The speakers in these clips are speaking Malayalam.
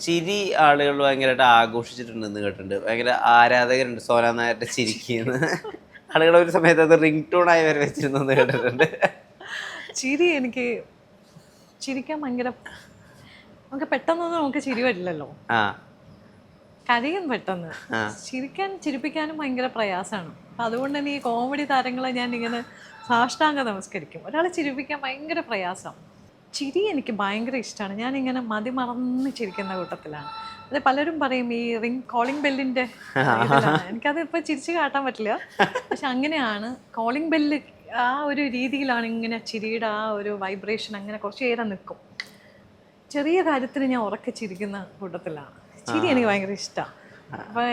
ചിരി ആളുകൾ ഭയങ്കരമായിട്ട് ആഘോഷിച്ചിട്ടുണ്ടെന്ന് കേട്ടിട്ടുണ്ട്. ഭയങ്കര ആരാധകരുണ്ട് സോന നായരുടെ ചിരിക്കുന്ന. ആളുകൾ ഒരു സമയത്ത് അത് റിംഗ് ടൂണായി വരെ വെച്ചിരുന്നെന്ന് കേട്ടിട്ടുണ്ട്. ചിരി എനിക്ക് ചിരിക്കാൻ ഭയങ്കര നമുക്ക് പെട്ടെന്നൊന്നും നമുക്ക് ചിരി വരില്ലല്ലോ. ആ കരയും പെട്ടെന്ന്. ചിരിപ്പിക്കാനും ഭയങ്കര പ്രയാസമാണ്. അപ്പം അതുകൊണ്ട് തന്നെ ഈ കോമഡി താരങ്ങളെ ഞാൻ ഇങ്ങനെ സാഷ്ടാംഗം നമസ്കരിക്കും. ഒരാളെ ചിരിപ്പിക്കാൻ ഭയങ്കര പ്രയാസം. ചിരി എനിക്ക് ഭയങ്കര ഇഷ്ടമാണ്. ഞാനിങ്ങനെ മതിമറന്ന് ചിരിക്കുന്ന കൂട്ടത്തിലാണ്. അത് പലരും പറയും ഈ കോളിംഗ് ബെല്ലിൻ്റെ എനിക്കത് ഇപ്പോൾ ചിരിച്ച് കാട്ടാൻ പറ്റില്ല. പക്ഷെ അങ്ങനെയാണ് കോളിംഗ് ബെല്ല് ആ ഒരു രീതിയിലാണ് ഇങ്ങനെ ചിരിയുടെ ആ ഒരു വൈബ്രേഷൻ അങ്ങനെ കുറച്ച് നേരം നിൽക്കും. ചെറിയ കാര്യത്തിന് ഞാൻ ഉറക്കെ ചിരിക്കുന്ന കൂട്ടത്തിലാണ്. ചിരി എനിക്ക് ഭയങ്കര ഇഷ്ടമാണ്. അപ്പോൾ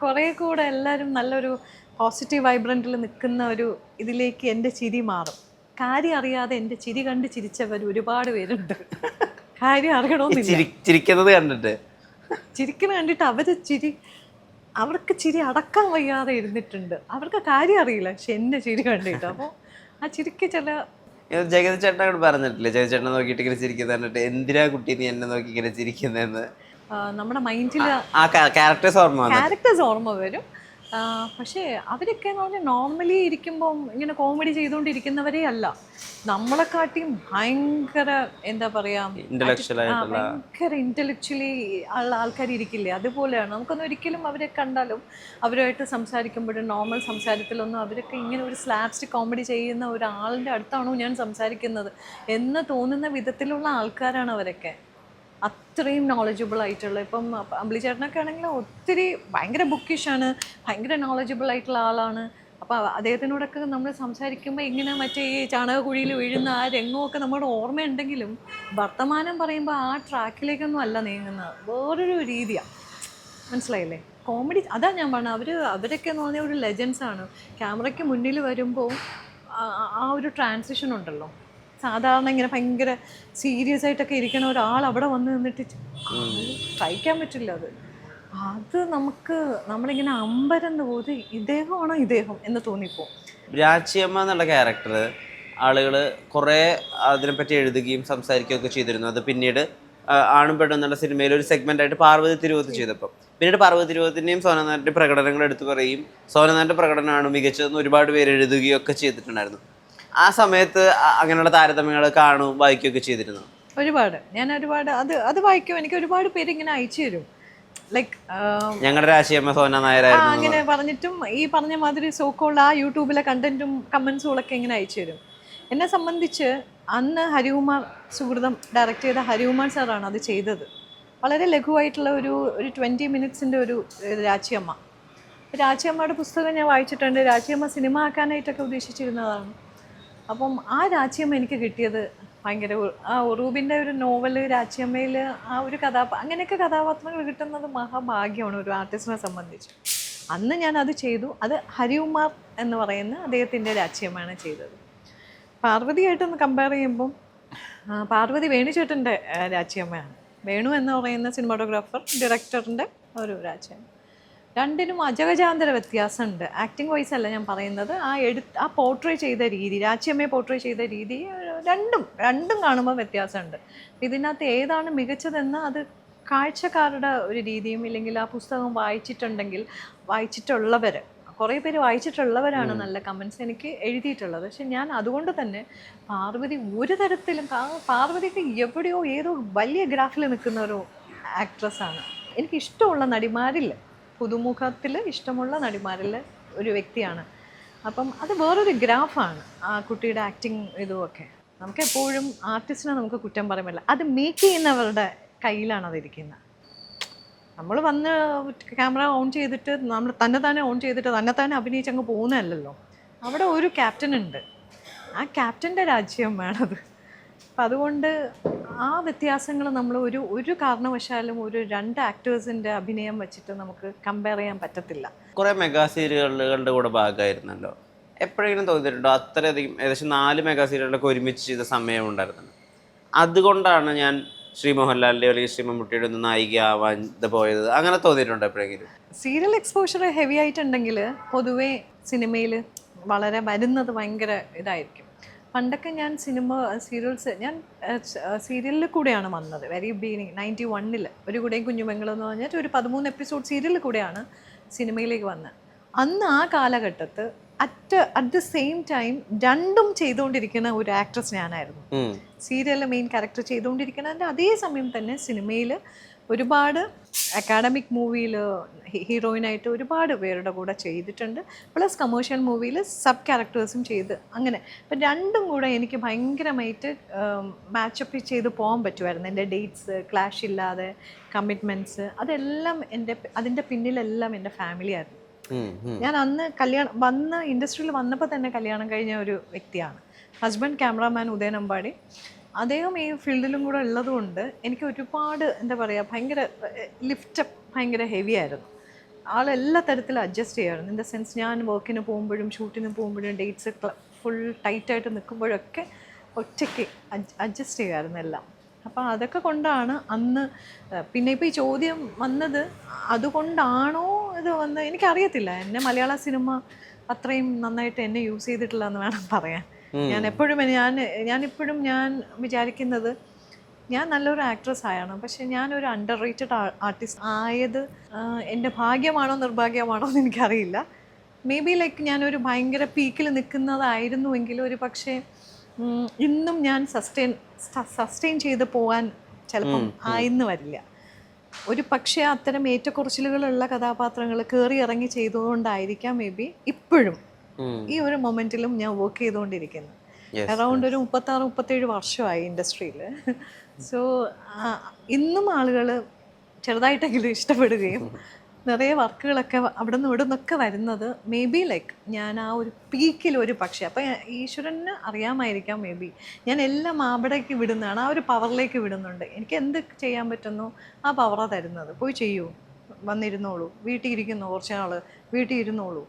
കുറേ കൂടെ എല്ലാവരും നല്ലൊരു പോസിറ്റീവ് വൈബ്രൻറ്റിൽ നിൽക്കുന്ന ഒരു ഇതിലേക്ക് എൻ്റെ ചിരി മാറും. കാര്യം അറിയാതെ എൻ്റെ ചിരി കണ്ട് ചിരിച്ചവർ ഒരുപാട് പേരുണ്ട്. കാര്യം അറിയണമെന്നില്ല, ചിരിക്കുന്നത് കണ്ടിട്ട് ചിരിക്കുന്നത് കണ്ടിട്ട് അവർക്ക് ചിരി അടക്കാൻ വയ്യാതെ ഇരുന്നിട്ടുണ്ട്. അവർക്ക് കാര്യം അറിയില്ല, പക്ഷെ എന്നെ ചിരി കണ്ടിട്ട്. അപ്പോൾ ആ ചിരിക്ക് ചില ജഗതി ചേട്ടനോട് പറഞ്ഞിട്ടില്ലേ, ജഗതി ചേട്ടനെ നോക്കിയിട്ട് ഇങ്ങനെ ചിരിക്കുന്നത് കണ്ടിട്ട് എന്തിനാ കുട്ടി നീ എന്നെ നോക്കി ഇങ്ങനെ ചിരിക്കുന്നതെന്ന്? നമ്മുടെ മൈൻഡിൽ ക്യാരക്ടേഴ്സ് ഓർമ്മ വരും. പക്ഷേ അവരൊക്കെ എന്ന് പറഞ്ഞാൽ നോർമലി ഇരിക്കുമ്പം ഇങ്ങനെ കോമഡി ചെയ്തുകൊണ്ടിരിക്കുന്നവരേ അല്ല. നമ്മളെക്കാട്ടിയും ഭയങ്കര എന്താ പറയുക, ഭയങ്കര ഇൻ്റലക്ച്വലി ഉള്ള ആൾക്കാർ ഇരിക്കില്ലേ, അതുപോലെയാണ്. നമുക്കൊന്നും ഒരിക്കലും അവരെ കണ്ടാലും അവരുമായിട്ട് സംസാരിക്കുമ്പോഴും നോർമൽ സംസാരത്തിലൊന്നും അവരൊക്കെ ഇങ്ങനെ ഒരു സ്ലാപ്സ്റ്റിക് കോമഡി ചെയ്യുന്ന ഒരാളിൻ്റെ അടുത്താണോ ഞാൻ സംസാരിക്കുന്നത് എന്ന് തോന്നുന്ന വിധത്തിലുള്ള ആൾക്കാരാണ് അവരൊക്കെ. അത്രയും നോളജബിൾ ആയിട്ടുള്ള, ഇപ്പം അമ്പിളി ചേട്ടനൊക്കെ ആണെങ്കിൽ ഒത്തിരി ഭയങ്കര ബുക്കിഷാണ്, ഭയങ്കര നോളജബിൾ ആയിട്ടുള്ള ആളാണ്. അപ്പോൾ അദ്ദേഹത്തിനോടൊക്കെ നമ്മൾ സംസാരിക്കുമ്പോൾ ഇങ്ങനെ മറ്റേ ഈ ചാണകക്കുഴിയിൽ വീഴുന്ന ആ രംഗമൊക്കെ നമ്മുടെ ഓർമ്മയുണ്ടെങ്കിലും വർത്തമാനം പറയുമ്പോൾ ആ ട്രാക്കിലേക്കൊന്നും അല്ല നീങ്ങുന്നത്, വേറൊരു രീതിയാണ്. മനസ്സിലായില്ലേ? കോമഡി അതാ ഞാൻ പറഞ്ഞത്, അവരൊക്കെ എന്ന് പറഞ്ഞാൽ ഒരു ലെജൻസാണ്. ക്യാമറയ്ക്ക് മുന്നിൽ വരുമ്പോൾ ആ ഒരു ട്രാൻസിഷൻ ഉണ്ടല്ലോ. സാധാരണ ഇങ്ങനെ ഭയങ്കര സീരിയസ് ആയിട്ടൊക്കെ ഇരിക്കണ ഒരാൾ അവിടെ വന്ന് നിന്നിട്ട് സഹിക്കാൻ പറ്റില്ല. അത് നമ്മളിങ്ങനെ അമ്പരന്ന് പോയി ഇദ്ദേഹമാണോ ഇദ്ദേഹം എന്ന് തോന്നിപ്പോ. രാച്ചിയമ്മ എന്നുള്ള ക്യാരക്ടർ ആളുകൾ കുറേ അതിനെപ്പറ്റി എഴുതുകയും സംസാരിക്കുകയൊക്കെ ചെയ്തിരുന്നു. അത് പിന്നീട് ആണും പെണ്ണും എന്നുള്ള സിനിമയിൽ ഒരു സെഗ്മെൻ്റായിട്ട് പാർവതി തിരുവോത്ത് ചെയ്തപ്പോൾ പിന്നീട് പാർവതി തിരുവോത്തിൻ്റെയും സോനനായരുടെയും പ്രകടനങ്ങൾ എടുത്തു പറയുകയും സോനനായരുടെ പ്രകടനമാണ് മികച്ചതെന്ന് ഒരുപാട് പേര് എഴുതുകയൊക്കെ ചെയ്തിട്ടുണ്ടായിരുന്നു. ആ സമയത്ത് അങ്ങനെയുള്ള താരതമ്യങ്ങൾ കാണും വായിക്കുകയൊക്കെ ചെയ്തിരുന്നു. ഞാൻ ഒരുപാട് അത് വായിക്കും. എനിക്ക് ഒരുപാട് പേര് ഇങ്ങനെ അയച്ചു തരും, ലൈക്ക് ഞങ്ങളുടെ രാശിയമ്മ സോന നായരായിരുന്നു അങ്ങനെ പറഞ്ഞിട്ടും ഈ പറഞ്ഞ മാതിരി സോക്കോൾ ആ യൂട്യൂബിലെ കണ്ടന്റും കമൻസുകളൊക്കെ ഇങ്ങനെ അയച്ചു തരും. എന്നെ സംബന്ധിച്ച് അന്ന് ഹരികുമാർ സുഹൃതം ഡയറക്റ്റ് ചെയ്ത ഹരികുമാർ സാറാണ് അത് ചെയ്തത്. വളരെ ലഘുവായിട്ടുള്ള ഒരു 20 മിനിറ്റ്സിൻ്റെ ഒരു രാച്ചിയമ്മയുടെ പുസ്തകം ഞാൻ വായിച്ചിട്ടുണ്ട്. രാച്ചിയമ്മ സിനിമ ആക്കാനായിട്ടൊക്കെ ഉദ്ദേശിച്ചിരുന്നതാണ്. അപ്പം ആ രാച്ചിയമ്മ എനിക്ക് കിട്ടിയത് ഭയങ്കര ആ ഉറൂബിൻ്റെ ഒരു നോവൽ രാച്ചിയമ്മയിൽ ആ ഒരു അങ്ങനെയൊക്കെ കഥാപാത്രങ്ങൾ കിട്ടുന്നത് മഹാഭാഗ്യമാണ് ഒരു ആർട്ടിസ്റ്റിനെ സംബന്ധിച്ച്. അന്ന് ഞാൻ അത് ചെയ്തു. അത് ഹരികുമാർ എന്ന് പറയുന്ന അദ്ദേഹത്തിൻ്റെ രാച്ചിയമ്മയാണ് ചെയ്തത്. പാർവതിയായിട്ടൊന്ന് കമ്പയർ ചെയ്യുമ്പം പാർവതി വേണുചേട്ടൻ്റെ രാച്ചിയമ്മയാണ്. വേണു എന്ന് പറയുന്ന സിനിമാറ്റോഗ്രാഫർ ഡയറക്ടറിൻ്റെ ഒരു രാച്ചിയമ്മ. രണ്ടിനും അജഗജാന്തര വ്യത്യാസമുണ്ട്. ആക്ടിങ് വൈസ് അല്ല ഞാൻ പറയുന്നത്, ആ പോർട്രേ ചെയ്ത രീതി, രാച്ചിയമ്മയെ പോർട്രേ ചെയ്ത രീതി രണ്ടും കാണുമ്പോൾ വ്യത്യാസമുണ്ട്. ഇതിനകത്ത് ഏതാണ് മികച്ചതെന്ന് അത് കാഴ്ചക്കാരുടെ ഒരു രീതിയും, ഇല്ലെങ്കിൽ ആ പുസ്തകം വായിച്ചിട്ടുള്ളവർ കുറേ പേര് വായിച്ചിട്ടുള്ളവരാണ് നല്ല കമൻസ് എനിക്ക് എഴുതിയിട്ടുള്ളത്. പക്ഷെ ഞാൻ അതുകൊണ്ട് തന്നെ പാർവതി ഒരു തരത്തിലും പാർവതിക്ക് എവിടെയോ ഏതോ വലിയ ഗ്രാഫിൽ നിൽക്കുന്ന ഒരു ആക്ട്രസ്സാണ്. എനിക്കിഷ്ടമുള്ള നടിമാരിൽ പുതുമുഖത്തിൽ ഇഷ്ടമുള്ള നടിമാരിൽ ഒരു വ്യക്തിയാണ്. അപ്പം അത് വേറൊരു ഗ്രാഫാണ് ആ കുട്ടിയുടെ ആക്ടിങ് ഇതുമൊക്കെ. നമുക്ക് എപ്പോഴും ആർട്ടിസ്റ്റിനെ നമുക്ക് കുറ്റം പറയാൻ പറ്റില്ല, അത് മേക്ക് ചെയ്യുന്നവരുടെ കയ്യിലാണ് അതിരിക്കുന്നത്. നമ്മൾ വന്ന് ക്യാമറ ഓൺ ചെയ്തിട്ട് നമ്മൾ തന്നെ ഓൺ ചെയ്തിട്ട് തന്നെ അഭിനയിച്ചങ്ങ് പോകുന്നതല്ലല്ലോ. അവിടെ ഒരു ക്യാപ്റ്റൻ ഉണ്ട്, ആ ക്യാപ്റ്റൻ്റെ രാജ്യം വേണത്. അപ്പം അതുകൊണ്ട് ആ വ്യത്യാസങ്ങൾ നമ്മൾ ഒരു കാരണവശാലും ഒരു രണ്ട് ആക്ടേഴ്സിൻ്റെ അഭിനയം വെച്ചിട്ട് നമുക്ക് കമ്പയർ ചെയ്യാൻ പറ്റത്തില്ല. കുറേ മെഗാ സീരിയലുകളുടെ കൂടെ ഭാഗമായിരുന്നല്ലോ. എപ്പോഴെങ്കിലും തോന്നിയിട്ടുണ്ടോ അത്രയധികം ഏകദേശം 4 മെഗാ സീരിയലുകളൊക്കെ ഒരുമിച്ച് ചെയ്ത സമയമുണ്ടായിരുന്നു, അതുകൊണ്ടാണ് ഞാൻ ശ്രീ മോഹൻലാലിൻ്റെ അല്ലെങ്കിൽ ശ്രീ മമ്മൂട്ടിയുടെ ഒന്ന് നായിക ആവാൻ പോയത്, അങ്ങനെ തോന്നിയിട്ടുണ്ടോ എപ്പോഴെങ്കിലും? സീരിയൽ എക്സ്പോഷർ ഹെവി ആയിട്ടുണ്ടെങ്കിൽ പൊതുവേ സിനിമയിൽ വളരെ വരുന്നത് ഭയങ്കര ഇതായിരിക്കും. പണ്ടൊക്കെ ഞാൻ സീരിയൽസ് ഞാൻ സീരിയലിൽ കൂടെയാണ് വന്നത്. വെരി ബിഗിനിങ് 91 ഒരു കൂടെയും കുഞ്ഞുമംഗളം പറഞ്ഞിട്ട് ഒരു 13 എപ്പിസോഡ് സീരിയലിൽ കൂടെയാണ് സിനിമയിലേക്ക് വന്നത്. അന്ന് ആ കാലഘട്ടത്ത് അറ്റ് ദ സെയിം ടൈം രണ്ടും ചെയ്തുകൊണ്ടിരിക്കുന്ന ഒരു ആക്ട്രസ് ഞാനായിരുന്നു. സീരിയലിൽ മെയിൻ ക്യാരക്ടർ ചെയ്തുകൊണ്ടിരിക്കുന്നതിൻ്റെ അതേ സമയം തന്നെ സിനിമയിൽ ഒരുപാട് അക്കാഡമിക് മൂവിയിൽ ഹീറോയിനായിട്ട് ഒരുപാട് പേരുടെ കൂടെ ചെയ്തിട്ടുണ്ട്. പ്ലസ് കമേഴ്ഷ്യൽ മൂവിയിൽ സബ് ക്യാരക്ടേഴ്സും ചെയ്ത് അങ്ങനെ. അപ്പം രണ്ടും കൂടെ എനിക്ക് ഭയങ്കരമായിട്ട് മാച്ചപ്പ് ചെയ്ത് പോകാൻ പറ്റുമായിരുന്നു. എൻ്റെ ഡേറ്റ്സ് ക്ലാഷ് ഇല്ലാതെ, കമ്മിറ്റ്മെൻറ്റ്സ് അതെല്ലാം അതിൻ്റെ പിന്നിലെല്ലാം എൻ്റെ ഫാമിലി ആയിരുന്നു. ഞാൻ അന്ന് ഇൻഡസ്ട്രിയിൽ വന്നപ്പോൾ തന്നെ കല്യാണം കഴിഞ്ഞ ഒരു വ്യക്തിയാണ്. Husband cameraman Udayan Ambadi. അദ്ദേഹം ഈ ഫീൽഡിലും കൂടെ ഉള്ളതുകൊണ്ട് എനിക്ക് ഒരുപാട് എന്താ പറയുക ഭയങ്കര ലിഫ്റ്റപ്പ് ഭയങ്കര ഹെവി ആയിരുന്നു. ആളെല്ലാ തരത്തിലും അഡ്ജസ്റ്റ് ചെയ്യാറുണ്ട്. ഇൻ ദ സെൻസ് ഞാൻ വർക്കിന് പോകുമ്പോഴും ഷൂട്ടിന് പോകുമ്പോഴും ഡേറ്റ്സ് ഫുൾ ടൈറ്റായിട്ട് നിൽക്കുമ്പോഴൊക്കെ ഒറ്റയ്ക്ക് അഡ്ജസ്റ്റ് ചെയ്യുമായിരുന്നു എല്ലാം. അപ്പോൾ അതൊക്കെ കൊണ്ടാണ് അന്ന്. പിന്നെ ഇപ്പോൾ ഈ ചോദ്യം വന്നത് അതുകൊണ്ടാണോ ഇത് വന്നത് എനിക്കറിയത്തില്ല. എന്നെ മലയാള സിനിമ അത്രയും നന്നായിട്ട് എന്നെ യൂസ് ചെയ്തിട്ടില്ല എന്ന് വേണം പറയാൻ. ഞാനിപ്പോഴും ഞാൻ വിചാരിക്കുന്നത് ഞാൻ നല്ലൊരു ആക്ട്രസ് ആയാണ്, പക്ഷെ ഞാനൊരു അണ്ടർ റേറ്റഡ് ആർട്ടിസ്റ്റ് ആയത് എൻ്റെ ഭാഗ്യമാണോ നിർഭാഗ്യമാണോ എന്ന് എനിക്കറിയില്ല. മേ ബി ലൈക്ക് ഞാനൊരു ഭയങ്കര പീക്കിൽ നിൽക്കുന്നതായിരുന്നുവെങ്കിൽ ഒരു പക്ഷേ ഇന്നും ഞാൻ സസ്റ്റെയിൻ ചെയ്ത് പോകാൻ ചിലപ്പം ആയിന്ന് വരില്ല. ഒരു പക്ഷേ അത്തരം ഏറ്റക്കുറച്ചിലുകളുള്ള കഥാപാത്രങ്ങൾ കയറി ഇറങ്ങി ചെയ്തുകൊണ്ടായിരിക്കാം മേ ബി ഇപ്പോഴും ഈ ഒരു മൊമെന്റിലും ഞാൻ വർക്ക് ചെയ്തുകൊണ്ടിരിക്കുന്നു. അറൗണ്ട് ഒരു 36-37 വർഷമായി ഇൻഡസ്ട്രിയിൽ. സോ ഇന്നും ആളുകൾ ചെറുതായിട്ടെങ്കിലും ഇഷ്ടപ്പെടുകയും നിറയെ വർക്കുകളൊക്കെ അവിടെ നിന്ന് ഇവിടെ നിന്നൊക്കെ വരുന്നത് മേ ബി ലൈക്ക് ഞാൻ ആ ഒരു പീക്കിൽ ഒരു പക്ഷേ അപ്പം ഈശ്വരന് അറിയാമായിരിക്കാം മേ ബി ഞാൻ എല്ലാം അവിടേക്ക് വിടുന്നതാണ്, ആ ഒരു പവറിലേക്ക് വിടുന്നുണ്ട്. എനിക്ക് എന്ത് ചെയ്യാൻ പറ്റുന്നു ആ പവറാണ് തരുന്നത്. പോയി ചെയ്യൂ, വന്നിരുന്നോളൂ, വീട്ടിൽ ഇരിക്കുന്നു, കുറച്ച് നാൾ വീട്ടിൽ ഇരുന്നോളൂ,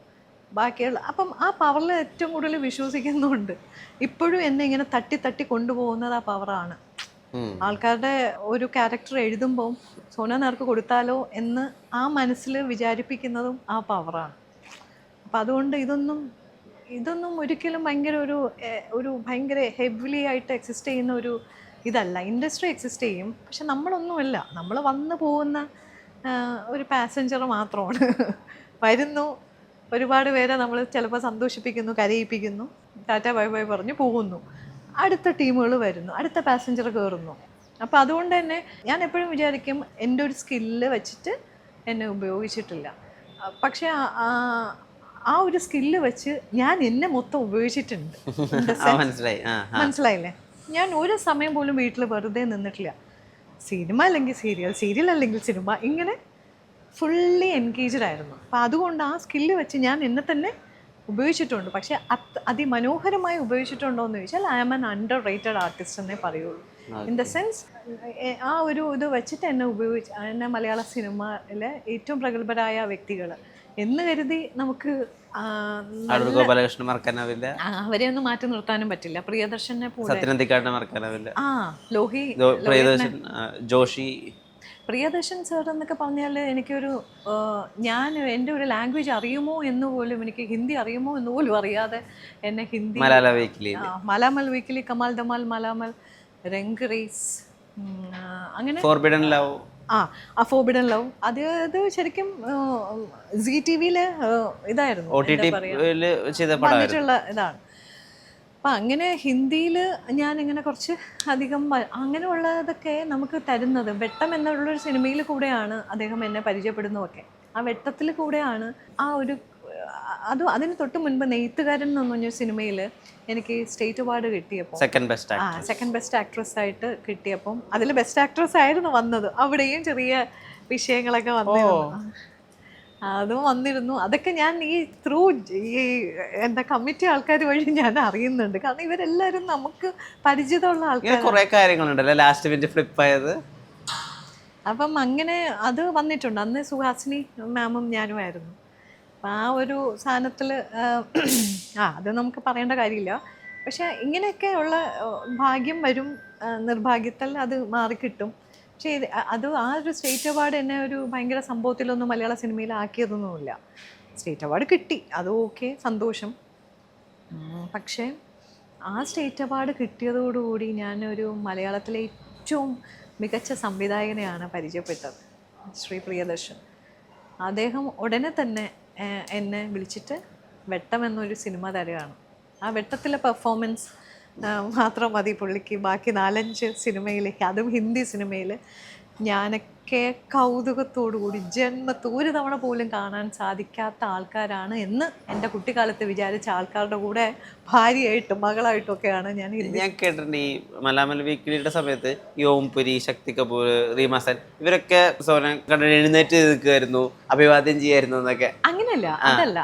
ബാക്കിയുള്ള. അപ്പം ആ പവറിൽ ഏറ്റവും കൂടുതൽ വിശ്വസിക്കുന്നുണ്ട്. ഇപ്പോഴും എന്നെ ഇങ്ങനെ തട്ടി തട്ടി കൊണ്ടുപോകുന്നത് ആ പവറാണ്. ആൾക്കാരുടെ ഒരു ക്യാരക്ടർ എഴുതുമ്പോൾ സോന നേർക്ക് കൊടുത്താലോ എന്ന് ആ മനസ്സിൽ വിചാരിപ്പിക്കുന്നതും ആ പവറാണ്. അപ്പം അതുകൊണ്ട് ഇതൊന്നും ഒരിക്കലും ഭയങ്കര ഒരു ഭയങ്കര ഹെവിലി ആയിട്ട് എക്സിസ്റ്റ് ചെയ്യുന്ന ഒരു ഇതല്ല. ഇൻഡസ്ട്രി എക്സിസ്റ്റ് ചെയ്യും, പക്ഷെ നമ്മളൊന്നുമല്ല. നമ്മൾ വന്നു പോകുന്ന ഒരു പാസഞ്ചർ മാത്രമാണ്. വരുന്നു, ഒരുപാട് പേരെ നമ്മൾ ചിലപ്പോൾ സന്തോഷിപ്പിക്കുന്നു, കരയിപ്പിക്കുന്നു, ടാറ്റ ബൈ ബൈ പറഞ്ഞ് പോകുന്നു. അടുത്ത ടീമുകൾ വരുന്നു, അടുത്ത പാസഞ്ചർ കയറുന്നു. അപ്പോൾ അതുകൊണ്ട് തന്നെ ഞാൻ എപ്പോഴും വിചാരിക്കും എൻ്റെ ഒരു സ്കില്ല് വെച്ചിട്ട് എന്നെ ഉപയോഗിച്ചിട്ടില്ല. പക്ഷേ ആ ഒരു സ്കില്ല് വെച്ച് ഞാൻ എന്നെ മൊത്തം ഉപയോഗിച്ചിട്ടുണ്ട്. മനസ്സിലായില്ലേ? ഞാൻ ഒരു സമയം പോലും വീട്ടിൽ വെറുതെ നിന്നിട്ടില്ല. സിനിമ അല്ലെങ്കിൽ സീരിയൽ അല്ലെങ്കിൽ സിനിമ, ഇങ്ങനെ ഫുള്ളി എൻഗേജ്ഡ് ആയിരുന്നു. അപ്പോൾ അതുകൊണ്ട് ആ സ്കില്ല് വെച്ച് ഞാൻ എന്നെ തന്നെ ഉപയോഗിച്ചിട്ടുണ്ട്. പക്ഷേ അതിമനോഹരമായി ഉപയോഗിച്ചിട്ടുണ്ടോ എന്ന് ചോദിച്ചാൽ I am an underrated artist ആർട്ടിസ്റ്റ് എന്നേ പറയുള്ളൂ. ഇൻ ദ സെൻസ് ആ ഒരു ഇത് വെച്ചിട്ട് എന്നെ മലയാള സിനിമയിലെ ഏറ്റവും പ്രഗത്ഭരായ വ്യക്തികൾ എന്ന് കരുതി നമുക്ക് അവരെ ഒന്നും മാറ്റി നിർത്താനും പറ്റില്ല. പ്രിയദർശനെ പോലെ, ലോഹി, ജോഷി, പ്രിയദർശൻ സാർ എന്നൊക്കെ പറഞ്ഞാൽ എനിക്കൊരു എൻ്റെ ഒരു ലാംഗ്വേജ് അറിയുമോ എന്ന് പോലും, എനിക്ക് ഹിന്ദി അറിയുമോ എന്ന് പോലും അറിയാതെ എന്നെ ഹിന്ദി മലാമൽ വീക്കിലി, കമാൽ ധമാൽ, മലാമൽ, രംഗ് റേസ്, അങ്ങനെ ഫോർബിഡൻ ലവ്, ഫോർബിഡൻ ലവ് അത് ശരിക്കും ZTV ഇതായിരുന്നു വന്നിട്ടുള്ള ഇതാണ്. അപ്പം അങ്ങനെ ഹിന്ദിയിൽ ഞാനിങ്ങനെ കുറച്ച് അധികം അങ്ങനെയുള്ളതൊക്കെ നമുക്ക് തരുന്നത് വെട്ടം എന്നുള്ളൊരു സിനിമയിൽ കൂടെയാണ് അദ്ദേഹം എന്നെ പരിചയപ്പെടുന്നതൊക്കെ. ആ വെട്ടത്തിൽ കൂടെയാണ് ആ ഒരു അതിന് തൊട്ട് മുൻപ് നെയ്ത്തുകാരൻ എന്ന് പറഞ്ഞൊരു സിനിമയിൽ എനിക്ക് സ്റ്റേറ്റ് അവാർഡ് കിട്ടിയപ്പോൾ സെക്കൻഡ് ബെസ്റ്റ് ആക്ട്രസ് ആയിട്ട് കിട്ടിയപ്പം അതിൽ ബെസ്റ്റ് ആക്ട്രസ് ആയിരുന്നു വന്നത്. അവിടെയും ചെറിയ വിഷയങ്ങളൊക്കെ വന്നിരുന്നു, അതും വന്നിരുന്നു. അതൊക്കെ ഞാൻ ഈ ത്രൂ എന്താ കമ്മിറ്റി ആൾക്കാർ വഴി ഞാൻ അറിയുന്നുണ്ട്. കാരണം ഇവരെല്ലാവരും നമുക്ക് പരിചിതമുള്ള ആൾക്കാർ. കുറേ കാര്യങ്ങളുണ്ടല്ലോ ലാസ്റ്റ് മിനിറ്റ് ഫ്ലിപ്പ് ആയത്. അപ്പം അങ്ങനെ അത് വന്നിട്ടുണ്ട്. അന്ന് സുഹാസിനി മാമും ഞാനുമായിരുന്നു. അപ്പം ആ ഒരു സാധനത്തിൽ അത് നമുക്ക് പറയേണ്ട കാര്യമില്ല. പക്ഷെ ഇങ്ങനെയൊക്കെ ഉള്ള ഭാഗ്യം വരും, നിർഭാഗ്യത്തിൽ അത് മാറിക്കിട്ടും. പക്ഷേ അത് ആ ഒരു സ്റ്റേറ്റ് അവാർഡ് എന്നെ ഒരു ഭയങ്കര സംഭവത്തിലൊന്നും മലയാള സിനിമയിൽ ആക്കിയതൊന്നുമില്ല. സ്റ്റേറ്റ് അവാർഡ് കിട്ടി, അത് ഓക്കെ, സന്തോഷം. പക്ഷേ ആ സ്റ്റേറ്റ് അവാർഡ് കിട്ടിയതോടുകൂടി ഞാനൊരു മലയാളത്തിലെ ഏറ്റവും മികച്ച സംവിധായകനെയാണ് പരിചയപ്പെട്ടത്, ശ്രീ പ്രിയദർശൻ. അദ്ദേഹം ഉടനെ തന്നെ എന്നെ വിളിച്ചിട്ട് വെട്ടം എന്നൊരു സിനിമ തരുകയാണ്. ആ വെട്ടത്തിലെ പെർഫോമൻസ് മാത്രം മതി പുള്ളിക്ക് ബാക്കി 4-5 സിനിമയിലേക്ക്, അതും ഹിന്ദി സിനിമയിൽ ഞാനൊക്കെ കൗതുകത്തോടു കൂടി ജന്മത്ത് ഒരു തവണ പോലും കാണാൻ സാധിക്കാത്ത ആൾക്കാരാണ് എന്ന് എൻ്റെ കുട്ടിക്കാലത്ത് വിചാരിച്ച ആൾക്കാരുടെ കൂടെ ഭാര്യയായിട്ടും മകളായിട്ടും ഒക്കെയാണ് ഞാൻ ഞാൻ കേട്ടിട്ടുണ്ട് ഈ മലാമൽ വീക്കിലിയുടെ സമയത്ത് ഈ ഓംപുരി, ശക്തി കപൂർ, റീമാസൻ ഇവരൊക്കെ സോന കണ്ട എഴുന്നേറ്റ് നിൽക്കുമായിരുന്നു, അഭിവാദ്യം ചെയ്യായിരുന്നു എന്നൊക്കെ. അങ്ങനെയല്ല, അതല്ല.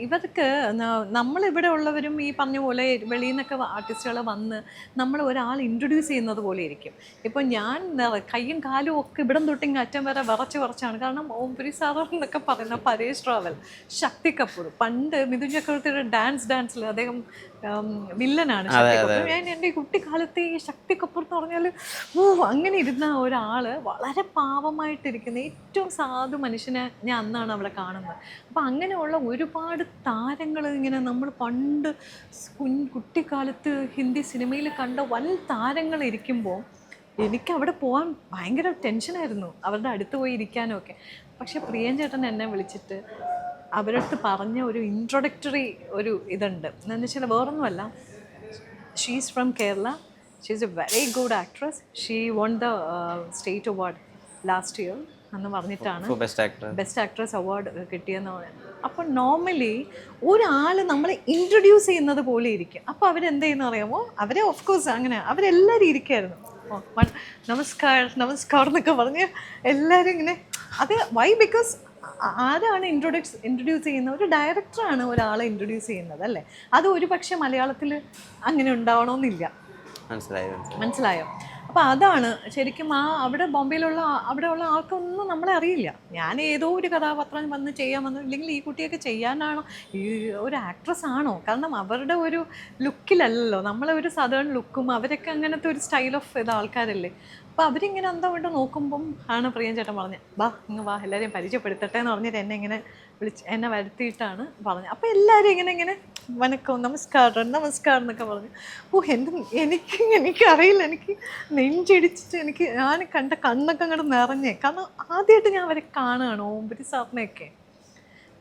ഇവർക്ക് നമ്മളിവിടെ ഉള്ളവരും ഈ പറഞ്ഞ പോലെ വെളിയിൽ നിന്നൊക്കെ ആർട്ടിസ്റ്റുകൾ വന്ന് നമ്മൾ ഒരാൾ ഇൻട്രൊഡ്യൂസ് ചെയ്യുന്നത് പോലെ ഇരിക്കും. ഇപ്പം ഞാൻ കയ്യും കാലും ഒക്കെ ഇവിടം തൊട്ടിങ്ങ് അറ്റം വരെ വിറച്ചാണ്. കാരണം ഓംപുരി സാർ എന്നൊക്കെ പറയുന്ന പരേഷ് റാവൽ, ശക്തി കപൂർ, പണ്ട് മിഥുൻ ചക്രവർത്തിയുടെ ഡാൻസിൽ അദ്ദേഹം വില്ലനാണ് ശക്തി കപൂർ. ഞാൻ എൻ്റെ കുട്ടിക്കാലത്തെ ഈ ശക്തി കപൂർ എന്ന് പറഞ്ഞാൽ അങ്ങനെ ഇരുന്ന ഒരാൾ, വളരെ പാവമായിട്ടിരിക്കുന്ന ഏറ്റവും സാധു മനുഷ്യനെ ഞാൻ അന്നാണ് അവിടെ കാണുന്നത്. അപ്പം അങ്ങനെയുള്ള ഒരുപാട് താരങ്ങൾ ഇങ്ങനെ നമ്മൾ പണ്ട് കുട്ടിക്കാലത്ത് ഹിന്ദി സിനിമയിൽ കണ്ട വൻ താരങ്ങൾ ഇരിക്കുമ്പോൾ എനിക്ക് അവിടെ പോകാൻ ഭയങ്കര ടെൻഷനായിരുന്നു, അവരുടെ അടുത്ത് പോയി ഇരിക്കാനും ഒക്കെ. പക്ഷെ പ്രിയൻ ചേട്ടൻ എന്നെ വിളിച്ചിട്ട് അവരടുത്ത് പറഞ്ഞ ഒരു ഇൻട്രൊഡക്ടറി ഒരു ഇതുണ്ട്. എന്ന് വെച്ചാൽ വേറൊന്നുമല്ല, she's from Kerala, she's A very good actress, she won the state award last year എന്ന് പറഞ്ഞിട്ടാണ് ബെസ്റ്റ് ആക്ട്രസ് അവാർഡ് കിട്ടിയെന്ന് പറയുന്നത്. അപ്പോൾ നോർമലി ഒരാൾ നമ്മളെ ഇൻട്രൊഡ്യൂസ് ചെയ്യുന്നത് പോലെ ഇരിക്കും. അപ്പോൾ അവരെന്ത് ചെയ്യുന്ന അറിയാമോ, അവരെ ഓഫ് കോഴ്സ് അങ്ങനെ അവരെല്ലാവരും ഇരിക്കുമായിരുന്നു. നമസ്കാരം എന്നൊക്കെ പറഞ്ഞ് എല്ലാവരും ഇങ്ങനെ. അത് വൈ? ബിക്കോസ് ആരാണ് ഇൻട്രൊഡ്യൂസ് ചെയ്യുന്നത്? ഒരു ഡയറക്ടറാണ് ഒരാളെ ഇൻട്രൊഡ്യൂസ് ചെയ്യുന്നത് അല്ലേ? അത് ഒരു പക്ഷേ മലയാളത്തിൽ അങ്ങനെ ഉണ്ടാവണമെന്നില്ല. മനസ്സിലായോ? അപ്പോൾ അതാണ് ശരിക്കും അവിടെ ബോംബെയിലുള്ള അവിടെയുള്ള ആൾക്കൊന്നും നമ്മളെ അറിയില്ല. ഞാൻ ഏതോ ഒരു കഥാപാത്രം വന്ന് ചെയ്യാൻ വന്നു, ഇല്ലെങ്കിൽ ഈ കുട്ടിയൊക്കെ ചെയ്യാനാണോ, ഈ ഒരു ആക്ട്രസ് ആണോ? കാരണം അവരുടെ ഒരു ലുക്കിലല്ലല്ലോ, നമ്മളെ ഒരു സദേൺ ലുക്കും, അവരൊക്കെ അങ്ങനത്തെ ഒരു സ്റ്റൈൽ ഓഫ് ആൾക്കാരല്ലേ. അപ്പോൾ അവരിങ്ങനെ എന്താ വേണ്ട നോക്കുമ്പം ആണ് പ്രിയൻ ചേട്ടൻ പറഞ്ഞത്, ഇങ്ങ് വാ എല്ലാവരെയും പരിചയപ്പെടുത്തട്ടെ എന്ന് പറഞ്ഞിട്ട് എന്നെ വരുത്തിയിട്ടാണ് പറഞ്ഞത്. അപ്പോൾ എല്ലാവരും ഇങ്ങനെ വണക്കം, നമസ്കാരം എന്നൊക്കെ പറഞ്ഞു. എനിക്കറിയില്ല, എനിക്ക് നെഞ്ചിടിച്ചിട്ട് ഞാൻ കണ്ട കണ്ണൊക്കെ അങ്ങോട്ട് നിറഞ്ഞേ. കാരണം ആദ്യമായിട്ട് ഞാൻ അവരെ കാണുകയാണ്, ഓംപുരി സാറിനെയൊക്കെ.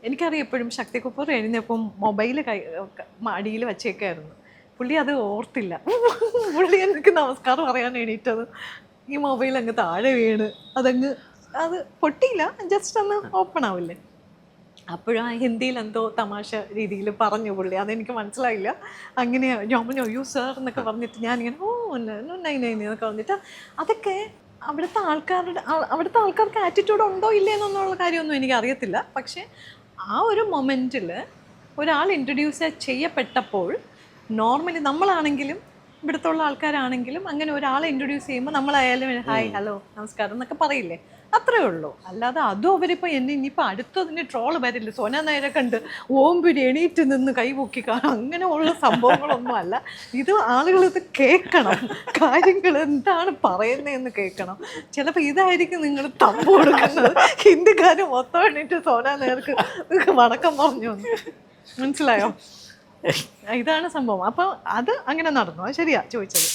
എനിക്കറിയാം എപ്പോഴും ശക്തി കപൂർ എഴുന്നേപ്പം മൊബൈൽ അടിയിൽ വച്ചേക്കായിരുന്നു. പുള്ളി അത് ഓർത്തില്ല. പുള്ളി എനിക്ക് നമസ്കാരം പറയാൻ എണീറ്റത് ഈ മൊബൈൽ അങ്ങ് താഴെ വീണ് അത് പൊട്ടിയില്ല, ജസ്റ്റ് ഒന്ന് ഓപ്പൺ ആവില്ലേ. അപ്പോഴാ ഹിന്ദിയിൽ എന്തോ തമാശ രീതിയിൽ പറഞ്ഞു പുള്ളി, അതെനിക്ക് മനസ്സിലായില്ല. അങ്ങനെ ഞാൻ പറഞ്ഞു അയ്യോ സാർ എന്നൊക്കെ പറഞ്ഞിട്ട് ഞാനിങ്ങനെ നൈ എന്നൊക്കെ പറഞ്ഞിട്ട്, അതൊക്കെ അവിടുത്തെ ആൾക്കാർക്ക് ആറ്റിറ്റ്യൂഡ് ഉണ്ടോ ഇല്ലേ എന്നുള്ള കാര്യമൊന്നും എനിക്കറിയത്തില്ല. പക്ഷേ ആ ഒരു മൊമെൻറ്റിൽ ഒരാൾ ഇൻട്രൊഡ്യൂസ് ചെയ്യപ്പെട്ടപ്പോൾ നോർമലി നമ്മളാണെങ്കിലും ഇവിടുത്തെ ഉള്ള ആൾക്കാരാണെങ്കിലും അങ്ങനെ ഒരാളെ ഇൻട്രൊഡ്യൂസ് ചെയ്യുമ്പോൾ നമ്മളായാലും ഹായ് ഹലോ നമസ്കാരം എന്നൊക്കെ പറയില്ലേ, അത്രേ ഉള്ളൂ. അല്ലാതെ അതും അവരിപ്പോൾ ഇനിയിപ്പോൾ അടുത്തതിന് ട്രോള് വരില്ല, സോന നായരെ കണ്ട് ഓംപുരി എണീറ്റ് നിന്ന് കൈപൊക്കി കാണും, അങ്ങനെയുള്ള സംഭവങ്ങളൊന്നും അല്ല. ഇത് ആളുകളിത് കേൾക്കണം, കാര്യങ്ങൾ എന്താണ് പറയുന്നതെന്ന് കേൾക്കണം. ചിലപ്പോൾ ഇതായിരിക്കും നിങ്ങൾ തമ്പ് കൊടുക്കുന്നത്, ഹിന്ദിക്കാർ മൊത്തം എണീറ്റ് സോന നായർക്ക് വണക്കം പറഞ്ഞു. മനസ്സിലായോ? ഇതാണ് സംഭവം. അപ്പോൾ അത് അങ്ങനെ നടന്നു. അത് ശരിയാ ചോദിച്ചത്.